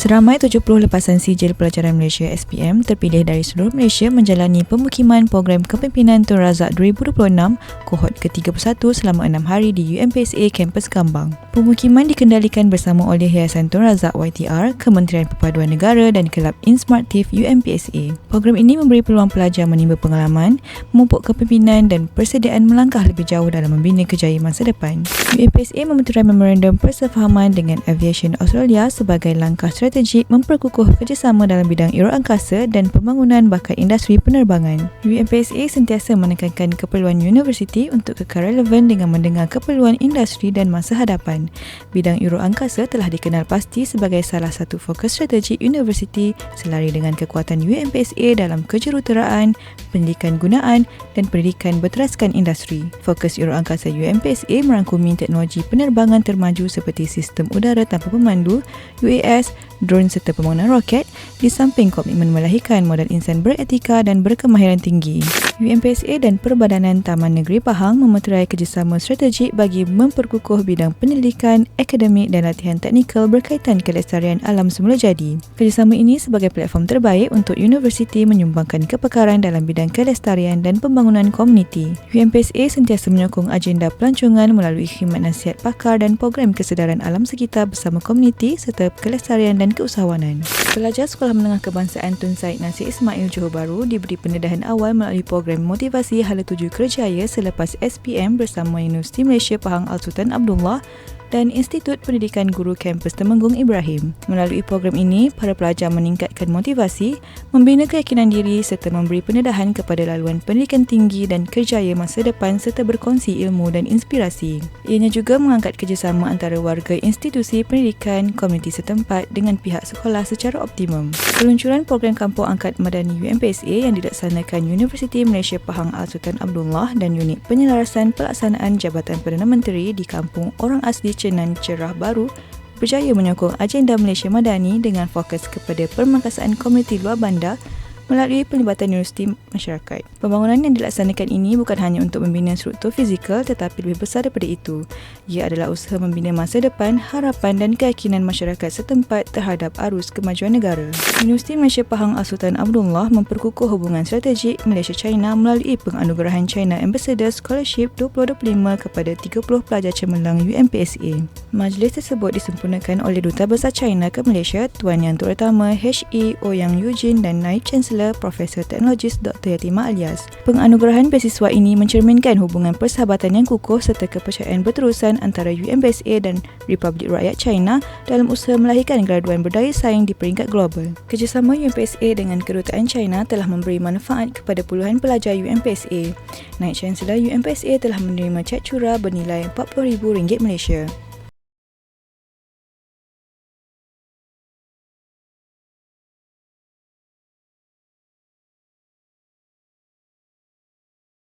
Seramai 70 lepasan sijil pelajaran Malaysia SPM terpilih dari seluruh Malaysia menjalani pemukiman program kepimpinan Tun Razak 2026 kohort ke-31 selama 6 hari di UMPSA Kampus Gambang. Pemukiman dikendalikan bersama oleh Yayasan Tun Razak YTR, Kementerian Perpaduan Negara dan Kelab Insmartif UMPSA. Program ini memberi peluang pelajar menimba pengalaman, memupuk kepimpinan dan persediaan melangkah lebih jauh dalam membina kejayaan masa depan. UMPSA memeterai memorandum persefahaman dengan Aviation Australia sebagai langkah strategik memperkukuh kerjasama dalam bidang aeroangkasa dan pembangunan bakat industri penerbangan. UMPSA sentiasa menekankan keperluan universiti untuk kekal relevan dengan mendengar keperluan industri dan masa hadapan. Bidang aeroangkasa telah dikenal pasti sebagai salah satu fokus strategik universiti selari dengan kekuatan UMPSA dalam kejuruteraan, pendidikan gunaan dan pendidikan berteraskan industri. Fokus aeroangkasa UMPSA merangkumi teknologi penerbangan termaju seperti sistem udara tanpa pemandu, UAS, drone serta pembangunan roket di samping komitmen melahirkan modal insan beretika dan berkemahiran tinggi. UMPSA dan Perbadanan Taman Negeri Pahang memeterai kerjasama strategik bagi memperkukuh bidang pendidikan, akademik dan latihan teknikal berkaitan kelestarian alam semula jadi. Kerjasama ini sebagai platform terbaik untuk universiti menyumbangkan kepakaran dalam bidang kelestarian dan pembangunan komuniti. UMPSA sentiasa menyokong agenda pelancongan melalui khidmat nasihat pakar dan program kesedaran alam sekitar bersama komuniti serta kelestarian dan keusahawanan. Pelajar Sekolah Menengah Kebangsaan Tun Said Nasir Ismail Johor Bahru diberi pendedahan awal melalui program motivasi Hala Tuju Kerjaya selepas SPM bersama Universiti Malaysia Pahang Al-Sultan Abdullah dan Institut Pendidikan Guru Kampus Temenggung Ibrahim. Melalui program ini, para pelajar meningkatkan motivasi, membina keyakinan diri serta memberi pendedahan kepada laluan pendidikan tinggi dan kerjaya masa depan serta berkongsi ilmu dan inspirasi. Ianya juga mengangkat kerjasama antara warga institusi pendidikan komuniti setempat dengan pihak sekolah secara optimum. Peluncuran program Kampung Angkat Madani UMPSA yang dilaksanakan Universiti Malaysia Pahang Al-Sultan Abdullah dan Unit Penyelarasan Pelaksanaan Jabatan Perdana Menteri di Kampung Orang Asli Cenan Cerah Baru berjaya menyokong agenda Malaysia Madani dengan fokus kepada permangkasaan komuniti luar bandar melalui pelibatan universiti masyarakat. Pembangunan yang dilaksanakan ini bukan hanya untuk membina struktur fizikal tetapi lebih besar daripada itu. Ia adalah usaha membina masa depan, harapan dan keyakinan masyarakat setempat terhadap arus kemajuan negara. Universiti Malaysia Pahang Al-Sultan Abdullah memperkukuh hubungan strategik Malaysia-China melalui penganugerahan China Ambassador Scholarship 2025 kepada 30 pelajar cemerlang UMPSA. Majlis tersebut disempurnakan oleh Duta Besar China ke Malaysia, Tuan Yang Terutama H.E. Ouyang Eugene dan Naib Chancellor Profesor Teknologis Dr. Yatimah Alias. Penganugerahan beasiswa ini mencerminkan hubungan persahabatan yang kukuh serta kepercayaan berterusan antara UMPSA dan Republik Rakyat China dalam usaha melahirkan graduan berdaya saing di peringkat global. Kerjasama UMPSA dengan Kedutaan China telah memberi manfaat kepada puluhan pelajar UMPSA. Naib Chancellor UMPSA telah menerima cek curah bernilai RM40,000 Malaysia.